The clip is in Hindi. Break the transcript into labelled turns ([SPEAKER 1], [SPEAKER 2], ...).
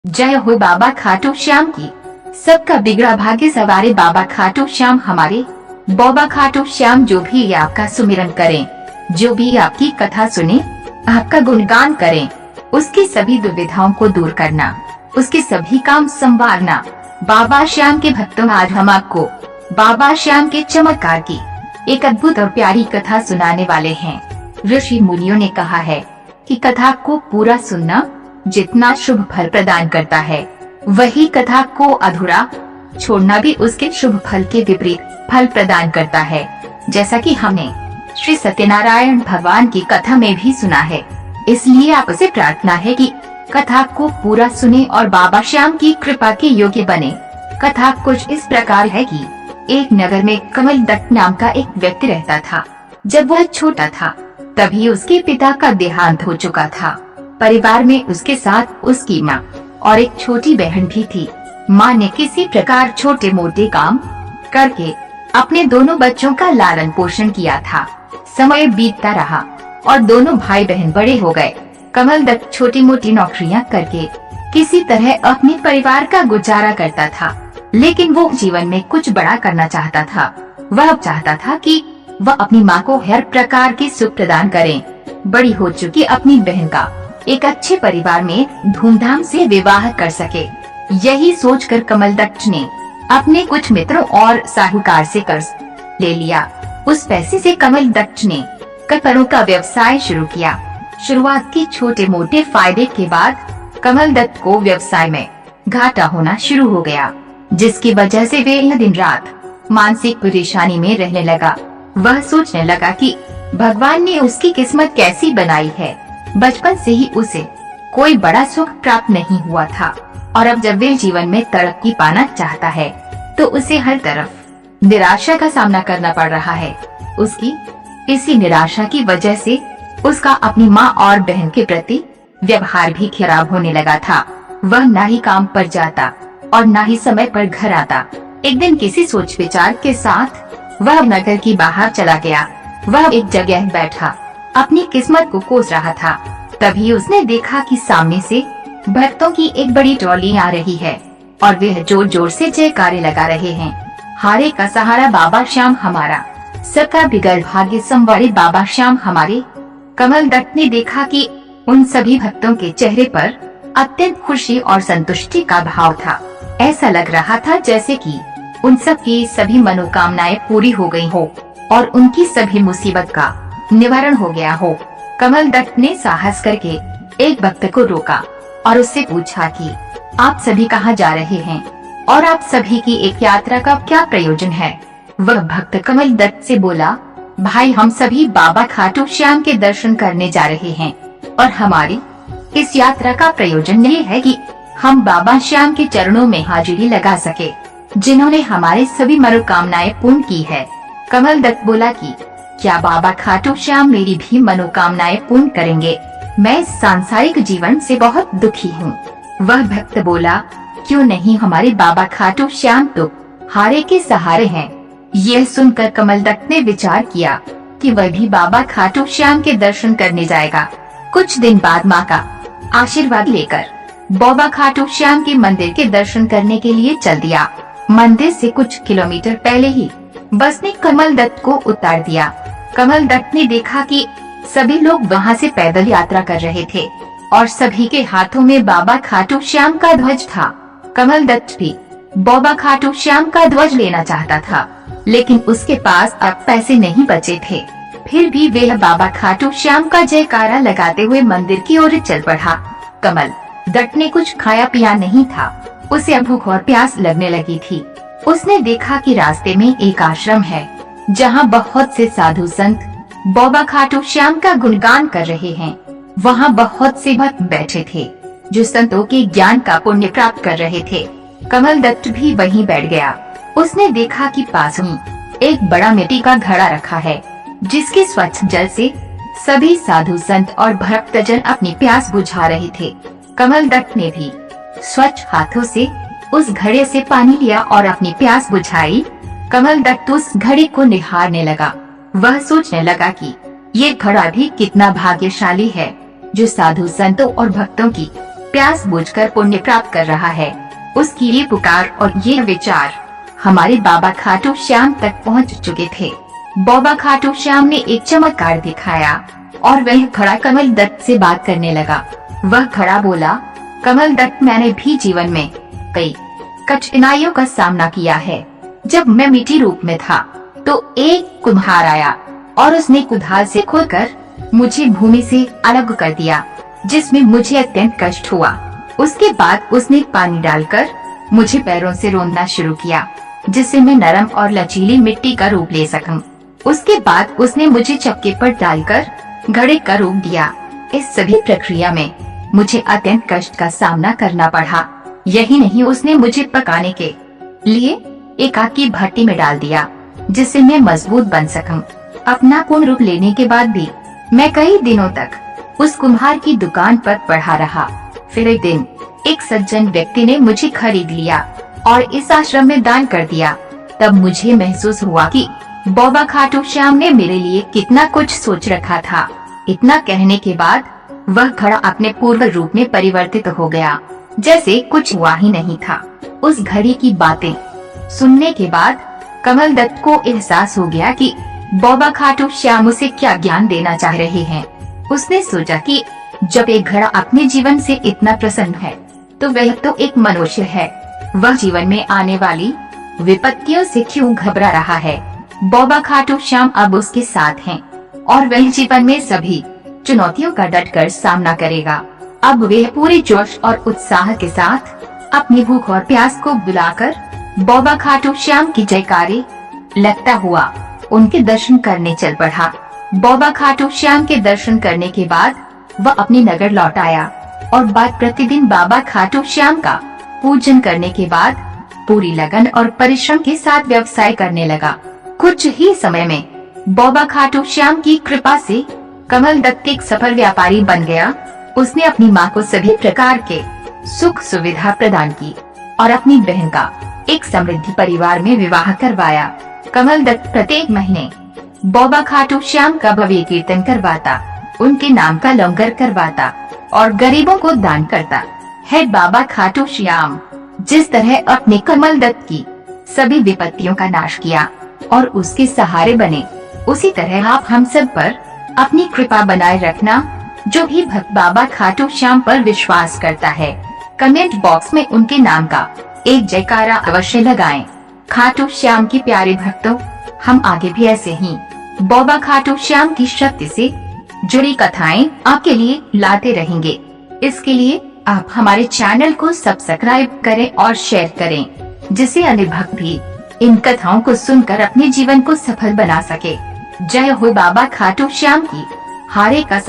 [SPEAKER 1] जय हो बाबा खाटू श्याम की। सबका बिगड़ा भाग्य सवारे बाबा खाटू श्याम हमारे। बाबा खाटू श्याम जो भी आपका सुमिरन करें, जो भी आपकी कथा सुने, आपका गुणगान करें, उसकी सभी दुविधाओं को दूर करना, उसके सभी काम संवारना। बाबा श्याम के भक्तों, आज हम आपको बाबा श्याम के चमत्कार की एक अद्भुत और प्यारी कथा सुनाने वाले हैं। ऋषि मुनियों ने कहा है कि कथा को पूरा सुनना जितना शुभ फल प्रदान करता है, वही कथा को अधूरा छोड़ना भी उसके शुभ फल के विपरीत फल प्रदान करता है। जैसा कि हमने श्री सत्यनारायण भगवान की कथा में भी सुना है, इसलिए आपसे प्रार्थना है कि कथा को पूरा सुने और बाबा श्याम की कृपा के योग्य बने। कथा कुछ इस प्रकार है कि एक नगर में कमल दत्त नाम का एक व्यक्ति रहता था। जब वह छोटा था तभी उसके पिता का देहांत हो चुका था। परिवार में उसके साथ उसकी माँ और एक छोटी बहन भी थी। माँ ने किसी प्रकार छोटे मोटे काम करके अपने दोनों बच्चों का लालन पोषण किया था। समय बीतता रहा और दोनों भाई बहन बड़े हो गए। कमल दत्त छोटी मोटी नौकरियां करके किसी तरह अपने परिवार का गुजारा करता था, लेकिन वो जीवन में कुछ बड़ा करना चाहता था। वह चाहता था कि वह अपनी माँ को हर प्रकार की सुख प्रदान करे। बड़ी हो चुकी अपनी बहन का एक अच्छे परिवार में धूमधाम से विवाह कर सके। यही सोचकर कमल दत्त ने अपने कुछ मित्रों और साहूकार से कर्ज ले लिया। उस पैसे से कमल दत्त ने कपड़ों का व्यवसाय शुरू किया। शुरुआत की छोटे मोटे फायदे के बाद कमल दत्त को व्यवसाय में घाटा होना शुरू हो गया, जिसकी वजह से वे दिन रात मानसिक परेशानी में रहने लगा। वह सोचने लगा कि भगवान ने उसकी किस्मत कैसी बनाई है। बचपन से ही उसे कोई बड़ा सुख प्राप्त नहीं हुआ था और अब जब वे जीवन में तरक्की पाना चाहता है तो उसे हर तरफ निराशा का सामना करना पड़ रहा है। उसकी इसी निराशा की वजह से उसका अपनी माँ और बहन के प्रति व्यवहार भी खराब होने लगा था। वह ना ही काम पर जाता और ना ही समय पर घर आता। एक दिन किसी सोच विचार के साथ वह नगर की बाहर चला गया। वह एक जगह बैठा अपनी किस्मत को कोस रहा था। तभी उसने देखा कि सामने से भक्तों की एक बड़ी टोली आ रही है और वे जोर जोर से जयकारे लगा रहे हैं। हारे का सहारा बाबा श्याम हमारा, सबका बिगड़ भाग्य संवारे बाबा श्याम हमारे। कमल दत्त ने देखा कि उन सभी भक्तों के चेहरे पर अत्यंत खुशी और संतुष्टि का भाव था। ऐसा लग रहा था जैसे कि उन सब की सभी मनोकामनाएं पूरी हो गई हो और उनकी सभी मुसीबत का निवारण हो गया हो। कमल दत्त ने साहस करके एक भक्त को रोका और उससे पूछा कि आप सभी कहाँ जा रहे हैं और आप सभी की एक यात्रा का क्या प्रयोजन है। वह भक्त कमल दत्त से बोला, भाई हम सभी बाबा खाटू श्याम के दर्शन करने जा रहे हैं और हमारी इस यात्रा का प्रयोजन ये है कि हम बाबा श्याम के चरणों में हाजिरी लगा सके, जिन्होंने हमारे सभी मनोकामनाएं पूर्ण की है। कमल दत्त बोला कि क्या बाबा खाटू श्याम मेरी भी मनोकामनाएं पूर्ण करेंगे? मैं इस सांसारिक जीवन से बहुत दुखी हूँ। वह भक्त बोला, क्यों नहीं, हमारे बाबा खाटू श्याम तो हारे के सहारे हैं। यह सुनकर कमल दत्त ने विचार किया कि वह भी बाबा खाटू श्याम के दर्शन करने जाएगा। कुछ दिन बाद माँ का आशीर्वाद लेकर बाबा खाटू श्याम के मंदिर के दर्शन करने के लिए चल दिया। मंदिर से कुछ किलोमीटर पहले ही बस ने कमल दत्त को उतार दिया। कमल दत्त ने देखा कि सभी लोग वहां से पैदल यात्रा कर रहे थे और सभी के हाथों में बाबा खाटू श्याम का ध्वज था। कमल दत्त भी बाबा खाटू श्याम का ध्वज लेना चाहता था, लेकिन उसके पास अब पैसे नहीं बचे थे। फिर भी वह बाबा खाटू श्याम का जयकारा लगाते हुए मंदिर की ओर चल पड़ा। कमल दत्त ने कुछ खाया पिया नहीं था। उसे भूख और प्यास लगने लगी थी। उसने देखा कि रास्ते में एक आश्रम है जहाँ बहुत से साधु संत बाबा खाटू श्याम का गुणगान कर रहे हैं। वहाँ बहुत से भक्त बैठे थे जो संतों के ज्ञान का पुण्य प्राप्त कर रहे थे। कमल दत्त भी वहीं बैठ गया। उसने देखा कि पास ही एक बड़ा मिट्टी का घड़ा रखा है, जिसके स्वच्छ जल से सभी साधु संत और भक्तजन अपनी प्यास बुझा रहे थे। कमल दत्त ने भी स्वच्छ हाथों से उस घड़े से पानी लिया और अपनी प्यास बुझाई। कमल दत्त उस घड़े को निहारने लगा। वह सोचने लगा कि ये घड़ा भी कितना भाग्यशाली है जो साधु संतों और भक्तों की प्यास बुझकर पुण्य प्राप्त कर रहा है। उसकी ये पुकार और ये विचार हमारे बाबा खाटू श्याम तक पहुंच चुके थे। बाबा खाटू श्याम ने एक चमत्कार दिखाया और वह खड़ा कमल दत्त से बात करने लगा। वह खड़ा बोला, कमल दत्त, मैंने भी जीवन में कई कठिनाइयों का सामना किया है। जब मैं मिट्टी रूप में था तो एक कुम्हार आया और उसने कुदाल से खोदकर मुझे भूमि से अलग कर दिया, जिसमें मुझे अत्यंत कष्ट हुआ। उसके बाद उसने पानी डालकर मुझे पैरों से रौंदना शुरू किया, जिससे मैं नरम और लचीली मिट्टी का रूप ले सकूं। उसके बाद उसने मुझे चक्के पर डालकर घड़े का रूप दिया। इस सभी प्रक्रिया में मुझे अत्यंत कष्ट का सामना करना पड़ा। यही नहीं, उसने मुझे पकाने के लिए एक आग की भट्टी में डाल दिया, जिससे मैं मजबूत बन सकूं। अपना पूर्ण रूप लेने के बाद भी मैं कई दिनों तक उस कुम्हार की दुकान पर पड़ा रहा। फिर एक दिन एक सज्जन व्यक्ति ने मुझे खरीद लिया और इस आश्रम में दान कर दिया। तब मुझे महसूस हुआ कि बाबा खाटू श्याम ने मेरे लिए कितना कुछ सोच रखा था। इतना कहने के बाद वह घड़ा अपने पूर्व रूप में परिवर्तित हो गया, जैसे कुछ हुआ ही नहीं था। उस घड़ी की बातें सुनने के बाद कमल दत्त को एहसास हो गया कि बाबा खाटू श्याम उसे क्या ज्ञान देना चाह रहे हैं। उसने सोचा कि जब एक घड़ा अपने जीवन से इतना प्रसन्न है तो वह तो एक मनुष्य है, वह जीवन में आने वाली विपत्तियों से क्यों घबरा रहा है। बाबा खाटू श्याम अब उसके साथ हैं और वह जीवन में सभी चुनौतियों का डटकर सामना करेगा। अब वह पूरे जोश और उत्साह के साथ अपनी भूख और प्यास को बुलाकर बाबा खाटू श्याम की जयकारे लगता हुआ उनके दर्शन करने चल पड़ा। बाबा खाटू श्याम के दर्शन करने के बाद वह अपने नगर लौट आया और बाद प्रतिदिन बाबा खाटू श्याम का पूजन करने के बाद पूरी लगन और परिश्रम के साथ व्यवसाय करने लगा। कुछ ही समय में बाबा खाटू श्याम की कृपा से कमल दत्त एक सफल व्यापारी बन गया। उसने अपनी माँ को सभी प्रकार के सुख सुविधा प्रदान की और अपनी बहन का एक समृद्ध परिवार में विवाह करवाया। कमल दत्त प्रत्येक महीने बाबा खाटू श्याम का भव्य कीर्तन करवाता, उनके नाम का लंगर करवाता और गरीबों को दान करता है। बाबा खाटू श्याम जिस तरह अपने कमल दत्त की सभी विपत्तियों का नाश किया और उसके सहारे बने, उसी तरह आप हम सब पर अपनी कृपा बनाए रखना। जो भी भक्त बाबा खाटू श्याम पर विश्वास करता है, कमेंट बॉक्स में उनके नाम का एक जयकारा अवश्य लगाएं। खाटू श्याम की प्यारे भक्तों, हम आगे भी ऐसे ही बाबा खाटू श्याम की शक्ति से जुड़ी कथाएं आपके लिए लाते रहेंगे। इसके लिए आप हमारे चैनल को सब्सक्राइब करें और शेयर करें, जिससे अन्य भक्त भी इन कथाओं को सुनकर अपने जीवन को सफल बना सके। जय हो बाबा खाटू श्याम की। हरे का